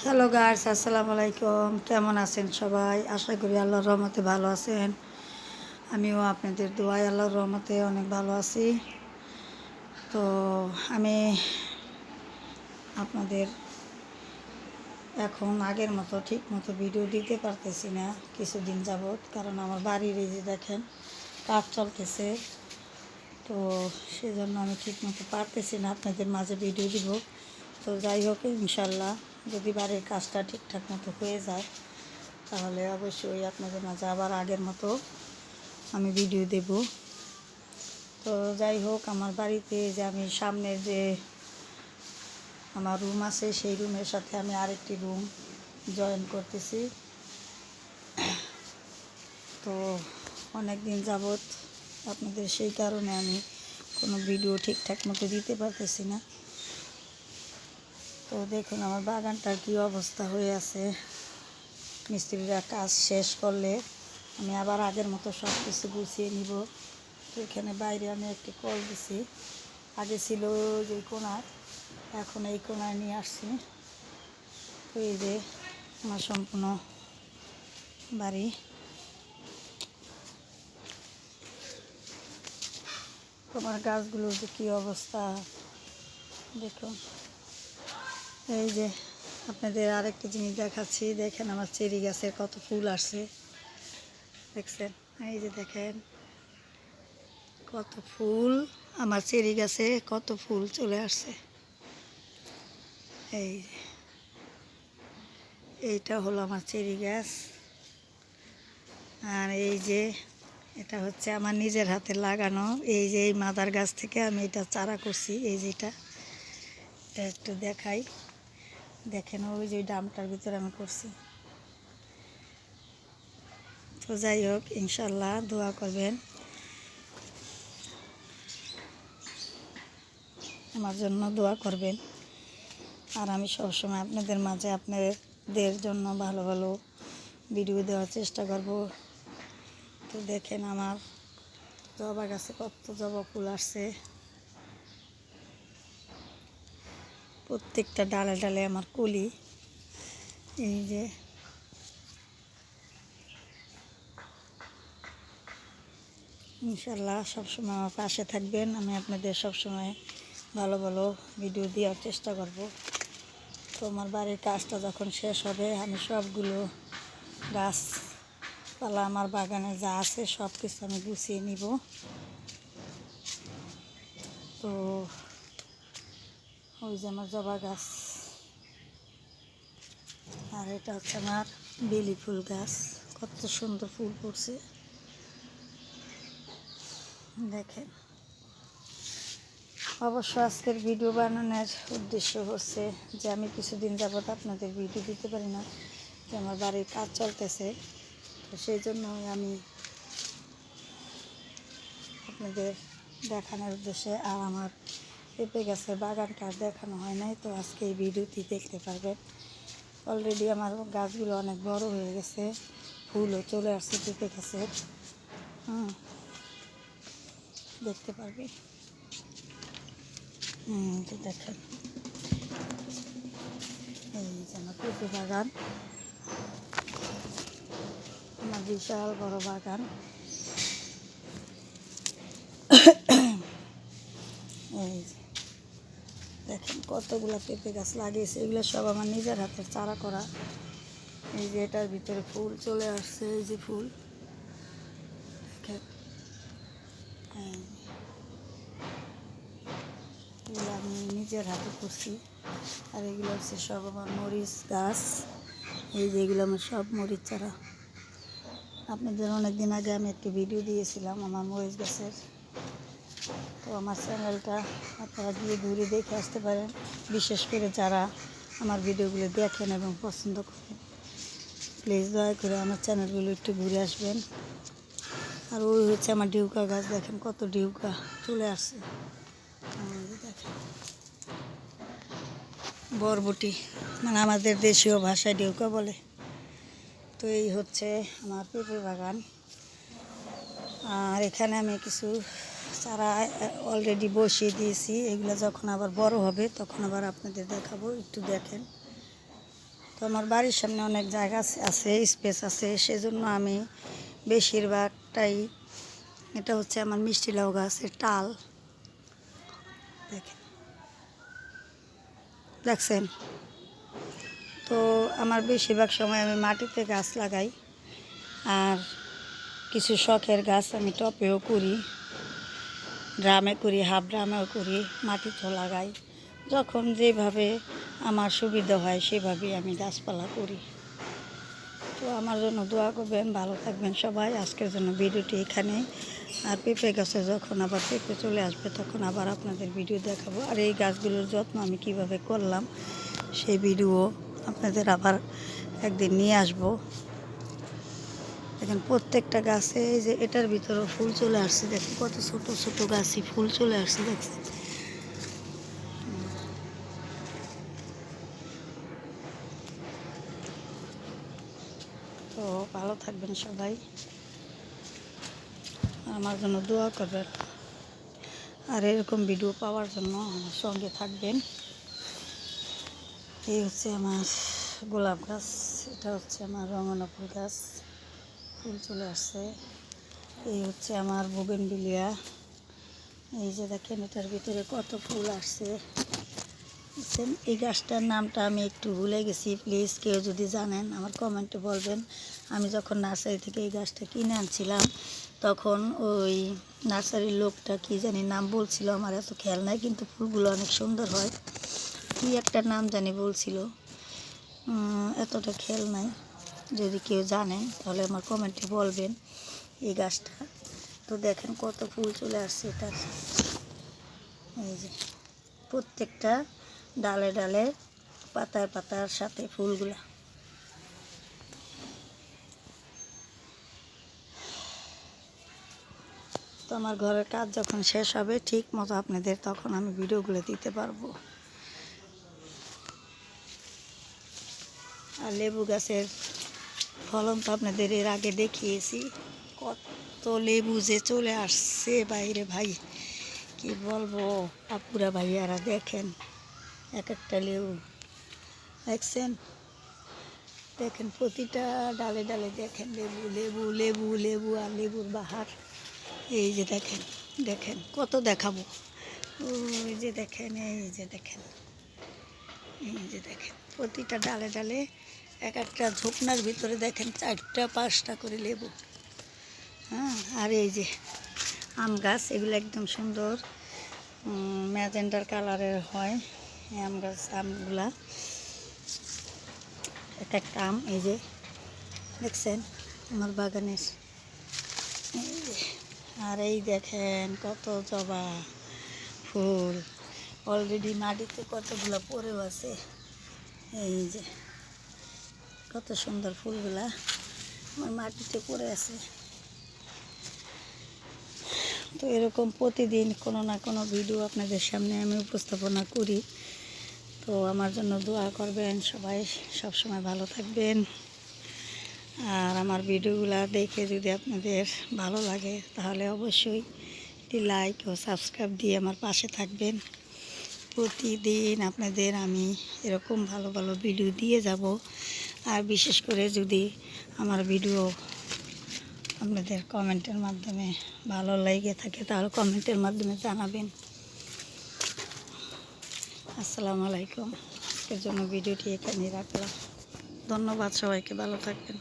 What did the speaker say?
Hello guys, আসসালামু আলাইকুম। কেমন আছেন সবাই? আশা করি আল্লাহর রহমতে ভালো আছেন। আমিও আপনাদের দোয়ায় আল্লাহর রহমতে অনেক ভালো আছি। তো আমি আপনাদের এখন আগের মতো ঠিক মতো ভিডিও দিতে পারতেছি না কিছুদিন যাবৎ, কারণ আমার বাড়ির এই যে দেখেন কাজ চলতেছে। তো সেজন্য আমি ঠিক মতো পারতেছি না আপনাদের মাঝে ভিডিও দিব। তো যাই হোক, ইনশাল্লাহ যদি বাড়ির কাজটা ঠিকঠাক মতো হয়ে যায় তাহলে অবশ্যই আপনাদের মাঝে আবার আগের মতো আমি ভিডিও দেব। তো যাই হোক, আমার বাড়িতে যে আমি সামনের যে আমার রুম আছে সেই রুমের সাথে আমি আরেকটি রুম জয়েন করতেছি। তো অনেক দিন যাবৎ আপনাদের সেই কারণে আমি কোনো ভিডিও ঠিকঠাক মতো দিতে পারতেছি না। তো দেখুন আমার বাগানটার কী অবস্থা হয়ে আছে। মিস্ত্রিরা কাজ শেষ করলে আমি আবার আগের মতো সব কিছু গুছিয়ে নিব। তো এখানে বাইরে আমি একটি কল দিছি, আগে ছিল যে কোনায়, এখন এই কোনায় নিয়ে আসছি। তো এই যে আমার সম্পূর্ণ বাড়ি। তোমার গাছগুলোর যে কী অবস্থা দেখুন। এই যে আপনাদের আরেকটা জিনিস দেখাচ্ছি, দেখেন আমার চেরি গাছের কত ফুল আসছে, দেখছেন? এই যে দেখেন কত ফুল, আমার চেরি গাছে কত ফুল চলে আসছে। এই এইটা হলো আমার চেরি গাছ। আর এই যে এটা হচ্ছে আমার নিজের হাতে লাগানো, এই যে এই মাদার গাছ থেকে আমি এটা চারা করছি। এই যে এটা একটু দেখাই, দেখেন ওই যে ডামটার ভিতরে আমি করছি। তো যাই হোক, ইনশাল্লাহ দোয়া করবেন, আমার জন্য দোয়া করবেন। আর আমি সবসময় আপনাদের মাঝে আপনাদের জন্য ভালো ভালো ভিডিও দেওয়ার চেষ্টা করব। তো দেখেন আমার জবা গাছে কত জবা ফুল আসছে, প্রত্যেকটা ডালে ডালে আমার কলি। এই যে ইনশাল্লাহ সবসময় আমার পাশে থাকবেন, আমি আপনাদের সবসময় ভালো ভালো ভিডিও দেওয়ার চেষ্টা করব। তো আমার বাড়ির কাজটা যখন শেষ হবে আমি সবগুলো গাছপালা আমার বাগানে যা আছে সব কিছু আমি গুছিয়ে নিব। তো ওই যে আমার জবা গাছ, আর এটা হচ্ছে আমার বেলি ফুল গাছ, কত সুন্দর ফুল পড়ছে দেখেন। অবশ্য আজকের ভিডিও বানানোর উদ্দেশ্য হচ্ছে যে আমি কিছুদিন যাবৎ আপনাদের ভিডিও দিতে পারি না, যে আমার বাড়ির কাজ চলতেছে। তো সেই জন্য আমি আপনাদের দেখানোর উদ্দেশ্যে, আর আমার পেঁপে গাছের বাগানটা আর দেখানো হয় নাই, তো আজকে এই ভিডিওটি দেখতে পারবেন। অলরেডি আমার গাছগুলো অনেক বড় হয়ে গেছে, ফুলও চলে আসছে পেঁপে গাছের। দেখতে পারবে, তো দেখেন এই যে আমার পেঁপে বাগান, আমার বিশাল বড় বাগান। এই যে দেখেন কতগুলো পেঁপে গাছ লাগিয়েছে, এগুলো সব আমার নিজের হাতের চারা করা। এই যে এটার ভিতরে ফুল চলে আসছে, এই যে ফুল দেখেন। এগুলো আমি নিজের হাতে করছি। আর এগুলো হচ্ছে সব আমার মরিচ গাছ, এই যে এগুলো আমার সব মরিচ চারা। আপনাদের অনেক দিন আগে আমি একটি ভিডিও দিয়েছিলাম আমার মরিচ গাছের। তো আমার চ্যানেলটা আপনারা গিয়ে ঘুরে দেখে আসতে পারেন, বিশেষ করে যারা আমার ভিডিওগুলো দেখেন এবং পছন্দ করেন। প্লিজ দয়া করে আমার চ্যানেলগুলো একটু ঘুরে আসবেন। আর ওই হচ্ছে আমার ডিউকা গাছ, দেখেন কত ডিউকা চলে আসছে। দেখেন বরবটি, মানে আমাদের দেশীয় ভাষায় ডিউকা বলে। তো এই হচ্ছে আমার পেঁপে বাগান। আর এখানে আমি কিছু চারা অলরেডি বসিয়ে দিয়েছি, এগুলো যখন আবার বড় হবে তখন আবার আপনাদের দেখাবো, একটু দেখেন। তো আমার বাড়ির সামনে অনেক জায়গা আছে, স্পেস আছে, সেজন্য আমি বেশিরভাগটাই, এটা হচ্ছে আমার মিষ্টি লাউ গাছের টাল, দেখেন, দেখছেন। তো আমার বেশিরভাগ সময় আমি মাটিতে গাছ লাগাই, আর কিছু শখের গাছ আমি টপেও করি, ড্রামে করি, হাফ ড্রামেও করি, মাটিতেও লাগাই। যখন যেভাবে আমার সুবিধা হয় সেভাবেই আমি গাছপালা করি। তো আমার জন্য দোয়া করবেন, ভালো থাকবেন সবাই। আজকের জন্য ভিডিওটি এখানে। আর পেঁপে গাছে যখন আবার পেঁপে চলে আসবে তখন আবার আপনাদের ভিডিও দেখাবো। আর এই গাছগুলোর যত্ন আমি কিভাবে করলাম সেই ভিডিও আপনাদের আবার একদিন নিয়ে আসবো। দেখেন প্রত্যেকটা গাছে, এই যে এটার ভিতরে ফুল চলে আসছে, দেখেন কত ছোট ছোট গাছে ফুল চলে আসছে, দেখছেন। তো ভালো থাকবেন সবাই, আমার জন্য দোয়া করবেন। আর এরকম ভিডিও পাওয়ার জন্য আমার সঙ্গে থাকবেন। এই হচ্ছে আমার গোলাপ গাছ, এটা হচ্ছে আমার রঙনা ফুল গাছ, ফুল চলে আসছে। এই হচ্ছে আমার বোগেনভিলিয়া, এই যে দেখেন এটার ভিতরে কত ফুল আসছে। এই গাছটার নামটা আমি একটু ভুলে গেছি, প্লিজ কেউ যদি জানেন আমার কমেন্টে বলবেন। আমি যখন নার্সারি থেকে এই গাছটা কিনে আনছিলাম তখন ওই নার্সারির লোকটা কি জানি নাম বলছিল, আমার এত খেয়াল নাই, কিন্তু ফুলগুলো অনেক সুন্দর হয়। কি একটা নাম জানি বলছিল, এতটা খেয়াল নাই। যদি কেউ জানেন তাহলে আমার কমেন্টে বলবেন এই গাছটা। তো দেখেন কত ফুল চলে আসছে এটার, এই যে প্রত্যেকটা ডালে ডালে পাতায় পাতার সাথে ফুলগুলা। তো আমার ঘরের কাজ যখন শেষ হবে ঠিক মতো আপনাদের তখন আমি ভিডিওগুলো দিতে পারবো। আর লেবু গাছের ফলন তো আপনাদের এর আগে দেখিয়েছি, কত লেবু যে চলে আসছে বাইরে, ভাই কি বলবো। আপুরা ভাইয়ারা দেখেন এক একটা লেবু, দেখছেন, দেখেন প্রতিটা ডালে ডালে দেখেন লেবু লেবু লেবু লেবু আর লেবুর বাহার। এই যে দেখেন, দেখেন কত দেখাবো, ওই যে দেখেন, এই যে দেখেন, এই যে দেখেন প্রতিটা ডালে ডালে এক একটা ঝোপনার ভিতরে দেখেন 4টা 5টা করে লেবু। হ্যাঁ, আর এই যে আম গাছ, এগুলো একদম সুন্দর ম্যাজেন্ডার কালারের হয় আম গাছ, আমগুলা এক একটা আম, এই যে দেখছেন আমার বাগানের, এই যে। আর এই দেখেন কত জবা ফুল, অলরেডি মাটিতে কতগুলো পড়েও আছে, এই যে কত সুন্দর ফুলগুলা আমার মাটিতে পড়ে আছে। তো এরকম প্রতিদিন কোনো না কোনো ভিডিও আপনাদের সামনে আমি উপস্থাপনা করি। তো আমার জন্য দোয়া করবেন সবাই, সবসময় ভালো থাকবেন। আর আমার ভিডিওগুলো দেখে যদি আপনাদের ভালো লাগে তাহলে অবশ্যই একটি লাইক ও সাবস্ক্রাইব দিয়ে আমার পাশে থাকবেন। প্রতিদিন আপনাদের আমি এরকম ভালো ভালো ভিডিও দিয়ে যাব। আর বিশেষ করে যদি আমার ভিডিও আপনাদের কমেন্টের মাধ্যমে ভালো লেগে থাকে তাহলে কমেন্টের মাধ্যমে জানাবেন। আসসালামু আলাইকুম। আজকের জন্য ভিডিওটি এখানেই রাখলাম। ধন্যবাদ সবাইকে, ভালো থাকবেন।